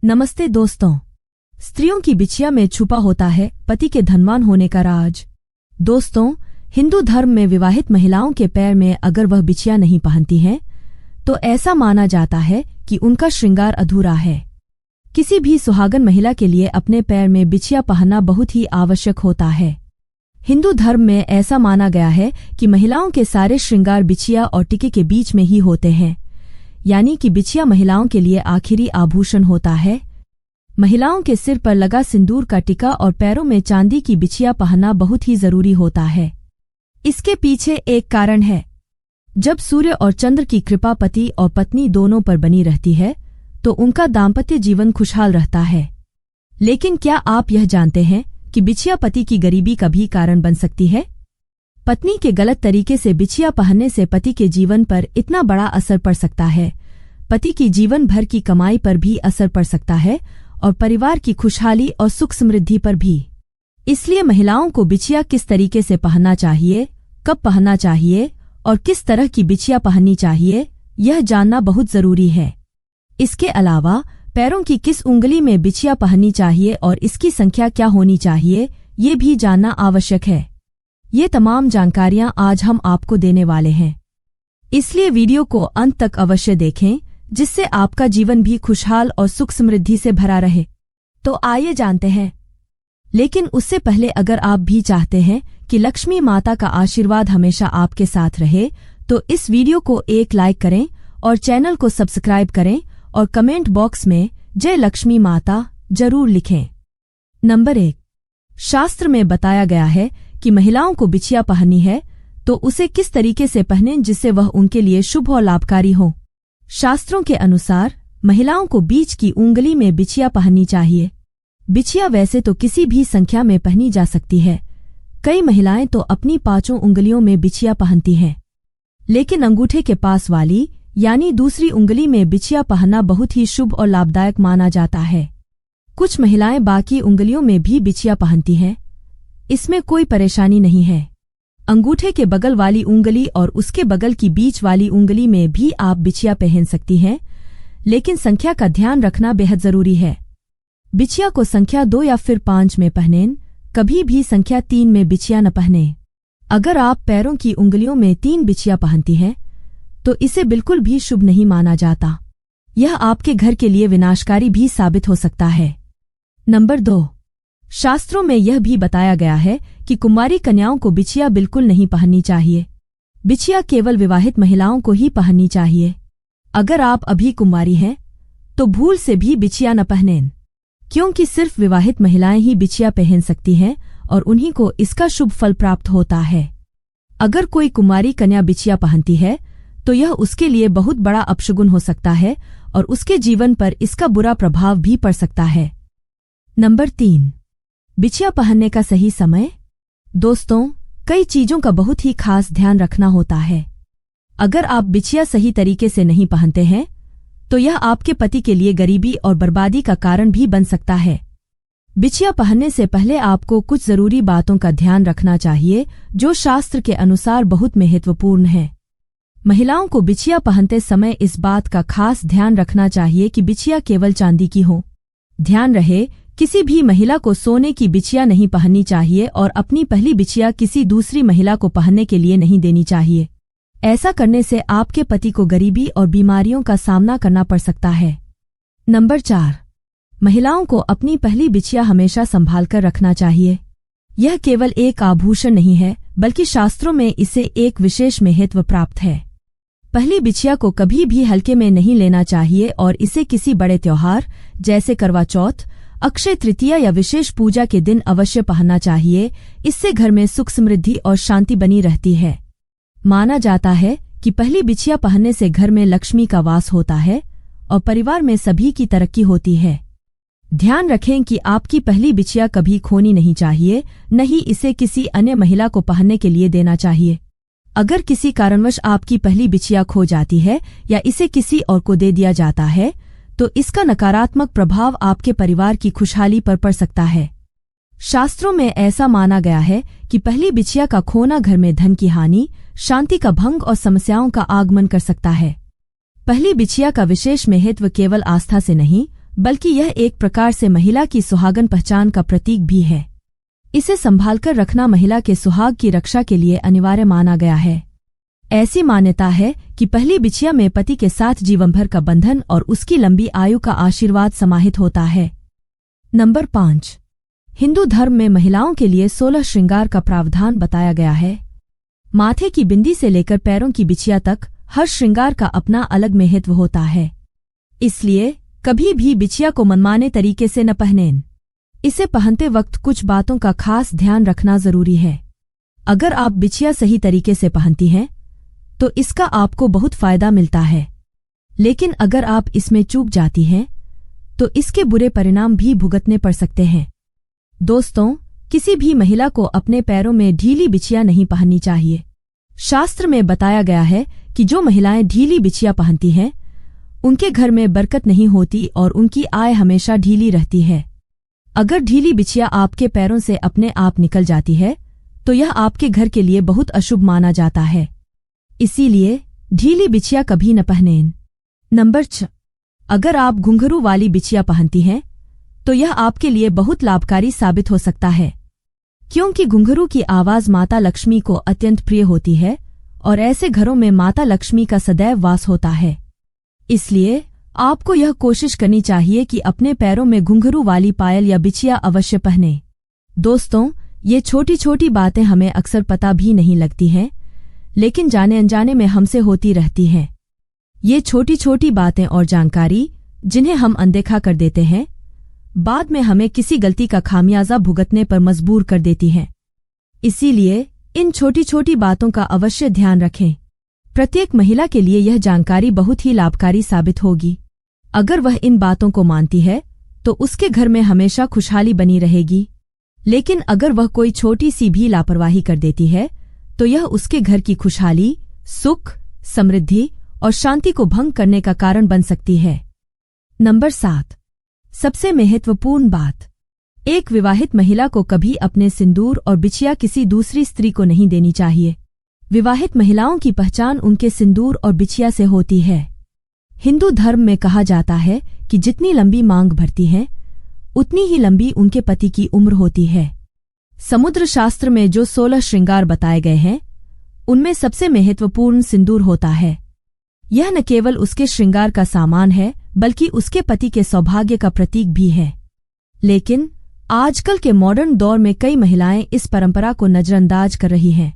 नमस्ते दोस्तों। स्त्रियों की बिछिया में छुपा होता है पति के धनवान होने का राज। दोस्तों, हिंदू धर्म में विवाहित महिलाओं के पैर में अगर वह बिछिया नहीं पहनती हैं, तो ऐसा माना जाता है कि उनका श्रृंगार अधूरा है। किसी भी सुहागन महिला के लिए अपने पैर में बिछिया पहनना बहुत ही आवश्यक होता है। हिंदू धर्म में ऐसा माना गया है कि महिलाओं के सारे श्रृंगार बिछिया और टिके के बीच में ही होते हैं, यानी कि बिछिया महिलाओं के लिए आखिरी आभूषण होता है। महिलाओं के सिर पर लगा सिंदूर का टिका और पैरों में चांदी की बिछिया पहनना बहुत ही जरूरी होता है। इसके पीछे एक कारण है। जब सूर्य और चंद्र की कृपा पति और पत्नी दोनों पर बनी रहती है, तो उनका दाम्पत्य जीवन खुशहाल रहता है। लेकिन क्या आप यह जानते हैं कि बिछिया पति की गरीबी का भी कारण बन सकती है? पत्नी के गलत तरीके से बिछिया पहनने से पति के जीवन पर इतना बड़ा असर पड़ सकता है, पति की जीवन भर की कमाई पर भी असर पड़ सकता है और परिवार की खुशहाली और सुख समृद्धि पर भी। इसलिए महिलाओं को बिछिया किस तरीके से पहनना चाहिए, कब पहनना चाहिए और किस तरह की बिछिया पहननी चाहिए, यह जानना बहुत जरूरी है। इसके अलावा पैरों की किस उंगली में बिछिया पहननी चाहिए और इसकी संख्या क्या होनी चाहिए, ये भी जानना आवश्यक है। ये तमाम जानकारियां आज हम आपको देने वाले हैं, इसलिए वीडियो को अंत तक अवश्य देखें, जिससे आपका जीवन भी खुशहाल और सुख समृद्धि से भरा रहे। तो आइए जानते हैं। लेकिन उससे पहले अगर आप भी चाहते हैं कि लक्ष्मी माता का आशीर्वाद हमेशा आपके साथ रहे, तो इस वीडियो को एक लाइक करें और चैनल को सब्सक्राइब करें और कमेंट बॉक्स में जय लक्ष्मी माता जरूर लिखें। नंबर 1, शास्त्र में बताया गया है कि महिलाओं को बिछिया पहननी है तो उसे किस तरीके से पहनें जिससे वह उनके लिए शुभ और लाभकारी हो। शास्त्रों के अनुसार महिलाओं को बीच की उंगली में बिछिया पहननी चाहिए। बिछिया वैसे तो किसी भी संख्या में पहनी जा सकती है। कई महिलाएं तो अपनी 5 उंगलियों में बिछिया पहनती हैं, लेकिन अंगूठे के पास वाली यानी दूसरी उंगली में बिछिया पहनना बहुत ही शुभ और लाभदायक माना जाता है। कुछ महिलाएं बाकी उंगलियों में भी बिछिया पहनती हैं, इसमें कोई परेशानी नहीं है। अंगूठे के बगल वाली उंगली और उसके बगल की बीच वाली उंगली में भी आप बिछिया पहन सकती हैं, लेकिन संख्या का ध्यान रखना बेहद जरूरी है। बिछिया को संख्या 2 या फिर 5 में पहनें, कभी भी संख्या 3 में बिछिया न पहनें। अगर आप पैरों की उंगलियों में 3 बिछिया पहनती हैं, तो इसे बिल्कुल भी शुभ नहीं माना जाता। यह आपके घर के लिए विनाशकारी भी साबित हो सकता है। नंबर 2, शास्त्रों में यह भी बताया गया है कि कुंवारी कन्याओं को बिछिया बिल्कुल नहीं पहननी चाहिए। बिछिया केवल विवाहित महिलाओं को ही पहननी चाहिए। अगर आप अभी कुंवारी हैं, तो भूल से भी बिछिया न पहनें, क्योंकि सिर्फ विवाहित महिलाएं ही बिछिया पहन सकती हैं और उन्हीं को इसका शुभ फल प्राप्त होता है। अगर कोई कुंवारी कन्या बिछिया पहनती है, तो यह उसके लिए बहुत बड़ा अपशगुन हो सकता है और उसके जीवन पर इसका बुरा प्रभाव भी पड़ सकता है। नंबर 3, बिछिया पहनने का सही समय। दोस्तों, कई चीजों का बहुत ही खास ध्यान रखना होता है। अगर आप बिछिया सही तरीके से नहीं पहनते हैं, तो यह आपके पति के लिए गरीबी और बर्बादी का कारण भी बन सकता है। बिछिया पहनने से पहले आपको कुछ जरूरी बातों का ध्यान रखना चाहिए, जो शास्त्र के अनुसार बहुत महत्वपूर्ण है। महिलाओं को बिछिया पहनते समय इस बात का खास ध्यान रखना चाहिए कि बिछिया केवल चांदी की हो। ध्यान रहे, किसी भी महिला को सोने की बिछिया नहीं पहननी चाहिए और अपनी पहली बिछिया किसी दूसरी महिला को पहनने के लिए नहीं देनी चाहिए। ऐसा करने से आपके पति को गरीबी और बीमारियों का सामना करना पड़ सकता है। नंबर 4, महिलाओं को अपनी पहली बिछिया हमेशा संभाल कर रखना चाहिए। यह केवल एक आभूषण नहीं है, बल्कि शास्त्रों में इसे एक विशेष महत्व प्राप्त है। पहली बिछिया को कभी भी हल्के में नहीं लेना चाहिए और इसे किसी बड़े त्योहार जैसे करवा चौथ, अक्षय तृतीया या विशेष पूजा के दिन अवश्य पहनना चाहिए। इससे घर में सुख समृद्धि और शांति बनी रहती है। माना जाता है कि पहली बिछिया पहनने से घर में लक्ष्मी का वास होता है और परिवार में सभी की तरक्की होती है। ध्यान रखें कि आपकी पहली बिछिया कभी खोनी नहीं चाहिए, न ही इसे किसी अन्य महिला को पहनने के लिए देना चाहिए। अगर किसी कारणवश आपकी पहली बिछिया खो जाती है या इसे किसी और को दे दिया जाता है, तो इसका नकारात्मक प्रभाव आपके परिवार की खुशहाली पर पड़ सकता है। शास्त्रों में ऐसा माना गया है कि पहली बिछिया का खोना घर में धन की हानि, शांति का भंग और समस्याओं का आगमन कर सकता है। पहली बिछिया का विशेष महत्व केवल आस्था से नहीं, बल्कि यह एक प्रकार से महिला की सुहागन पहचान का प्रतीक भी है। इसे संभालकर रखना महिला के सुहाग की रक्षा के लिए अनिवार्य माना गया है। ऐसी मान्यता है कि पहली बिछिया में पति के साथ जीवन भर का बंधन और उसकी लंबी आयु का आशीर्वाद समाहित होता है। नंबर 5। हिंदू धर्म में महिलाओं के लिए 16 श्रृंगार का प्रावधान बताया गया है। माथे की बिंदी से लेकर पैरों की बिछिया तक हर श्रृंगार का अपना अलग महत्व होता है। इसलिए कभी भी बिछिया को मनमाने तरीके से न पहनें। इसे पहनते वक्त कुछ बातों का खास ध्यान रखना जरूरी है। अगर आप बिछिया सही तरीके से पहनती हैं तो इसका आपको बहुत फायदा मिलता है, लेकिन अगर आप इसमें चूक जाती हैं तो इसके बुरे परिणाम भी भुगतने पड़ सकते हैं। दोस्तों, किसी भी महिला को अपने पैरों में ढीली बिछिया नहीं पहननी चाहिए। शास्त्र में बताया गया है कि जो महिलाएं ढीली बिछिया पहनती हैं उनके घर में बरकत नहीं होती और उनकी आय हमेशा ढीली रहती है। अगर ढीली बिछिया आपके पैरों से अपने आप निकल जाती है तो यह आपके घर के लिए बहुत अशुभ माना जाता है। इसीलिए ढीली बिछिया कभी न पहनें। नंबर 6। अगर आप घुंघरू वाली बिछिया पहनती हैं तो यह आपके लिए बहुत लाभकारी साबित हो सकता है, क्योंकि घुंघरू की आवाज माता लक्ष्मी को अत्यंत प्रिय होती है और ऐसे घरों में माता लक्ष्मी का सदैव वास होता है। इसलिए आपको यह कोशिश करनी चाहिए कि अपने पैरों में घुंघरू वाली पायल या बिछिया अवश्य पहने। दोस्तों, ये छोटी छोटी बातें हमें अक्सर पता भी नहीं लगती हैं, लेकिन जाने अनजाने में हमसे होती रहती हैं। ये छोटी छोटी बातें और जानकारी जिन्हें हम अनदेखा कर देते हैं, बाद में हमें किसी गलती का खामियाजा भुगतने पर मजबूर कर देती हैं। इसीलिए इन छोटी छोटी बातों का अवश्य ध्यान रखें। प्रत्येक महिला के लिए यह जानकारी बहुत ही लाभकारी साबित होगी। अगर वह इन बातों को मानती है तो उसके घर में हमेशा खुशहाली बनी रहेगी, लेकिन अगर वह कोई छोटी सी भी लापरवाही कर देती है तो यह उसके घर की खुशहाली, सुख, समृद्धि और शांति को भंग करने का कारण बन सकती है। नंबर 7। सबसे महत्वपूर्ण बात, एक विवाहित महिला को कभी अपने सिंदूर और बिछिया किसी दूसरी स्त्री को नहीं देनी चाहिए। विवाहित महिलाओं की पहचान उनके सिंदूर और बिछिया से होती है। हिंदू धर्म में कहा जाता है कि जितनी लंबी मांग भरती है उतनी ही लंबी उनके पति की उम्र होती है। समुद्र शास्त्र में जो 16 श्रृंगार बताए गए हैं उनमें सबसे महत्वपूर्ण सिंदूर होता है। यह न केवल उसके श्रृंगार का सामान है बल्कि उसके पति के सौभाग्य का प्रतीक भी है। लेकिन आजकल के मॉडर्न दौर में कई महिलाएं इस परंपरा को नजरअंदाज कर रही हैं।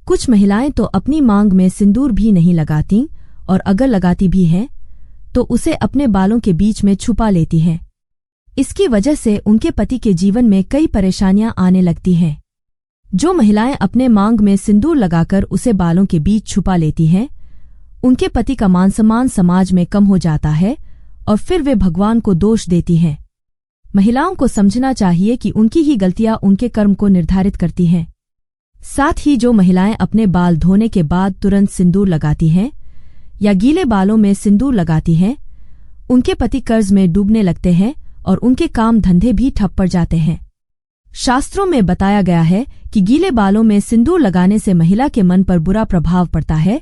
कुछ महिलाएं तो अपनी मांग में सिंदूर भी नहीं लगाती और अगर लगाती भी हैं तो उसे अपने बालों के बीच में छुपा लेती हैं। इसकी वजह से उनके पति के जीवन में कई परेशानियां आने लगती हैं। जो महिलाएं अपने मांग में सिंदूर लगाकर उसे बालों के बीच छुपा लेती हैं उनके पति का मान सम्मान समाज में कम हो जाता है और फिर वे भगवान को दोष देती हैं। महिलाओं को समझना चाहिए कि उनकी ही गलतियां उनके कर्म को निर्धारित करती हैं। साथ ही जो महिलाएं अपने बाल धोने के बाद तुरंत सिंदूर लगाती हैं या गीले बालों में सिंदूर लगाती हैं उनके पति कर्ज में डूबने लगते हैं और उनके काम धंधे भी ठप पड़ जाते हैं। शास्त्रों में बताया गया है कि गीले बालों में सिंदूर लगाने से महिला के मन पर बुरा प्रभाव पड़ता है,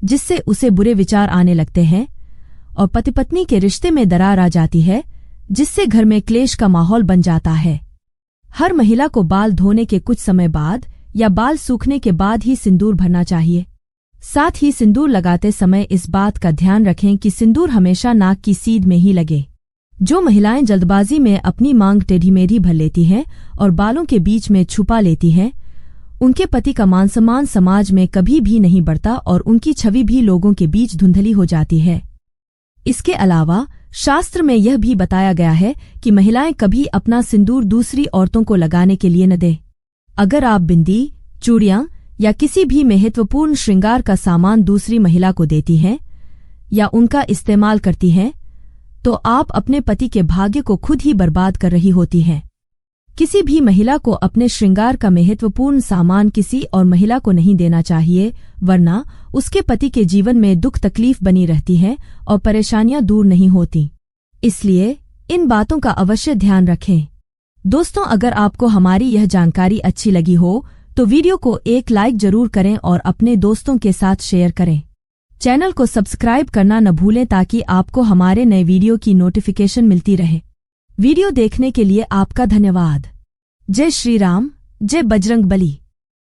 जिससे उसे बुरे विचार आने लगते हैं और पति पत्नी के रिश्ते में दरार आ जाती है, जिससे घर में क्लेश का माहौल बन जाता है। हर महिला को बाल धोने के कुछ समय बाद या बाल सूखने के बाद ही सिंदूर भरना चाहिए। साथ ही सिंदूर लगाते समय इस बात का ध्यान रखें कि सिंदूर हमेशा नाक की सीध में ही लगे। जो महिलाएं जल्दबाजी में अपनी मांग टेढ़ी मेढ़ी भर लेती हैं और बालों के बीच में छुपा लेती हैं उनके पति का मान सम्मान समाज में कभी भी नहीं बढ़ता और उनकी छवि भी लोगों के बीच धुंधली हो जाती है। इसके अलावा शास्त्र में यह भी बताया गया है कि महिलाएं कभी अपना सिंदूर दूसरी औरतों को लगाने के लिए न दें। अगर आप बिंदी, चूड़ियां या किसी भी महत्वपूर्ण श्रृंगार का सामान दूसरी महिला को देती हैं या उनका इस्तेमाल करती हैं तो आप अपने पति के भाग्य को खुद ही बर्बाद कर रही होती हैं। किसी भी महिला को अपने श्रृंगार का महत्वपूर्ण सामान किसी और महिला को नहीं देना चाहिए, वरना उसके पति के जीवन में दुख तकलीफ बनी रहती है और परेशानियां दूर नहीं होती। इसलिए इन बातों का अवश्य ध्यान रखें। दोस्तों, अगर आपको हमारी यह जानकारी अच्छी लगी हो तो वीडियो को एक लाइक जरूर करें और अपने दोस्तों के साथ शेयर करें। चैनल को सब्सक्राइब करना न भूलें ताकि आपको हमारे नए वीडियो की नोटिफिकेशन मिलती रहे। वीडियो देखने के लिए आपका धन्यवाद। जय श्री राम, जय बजरंग बली।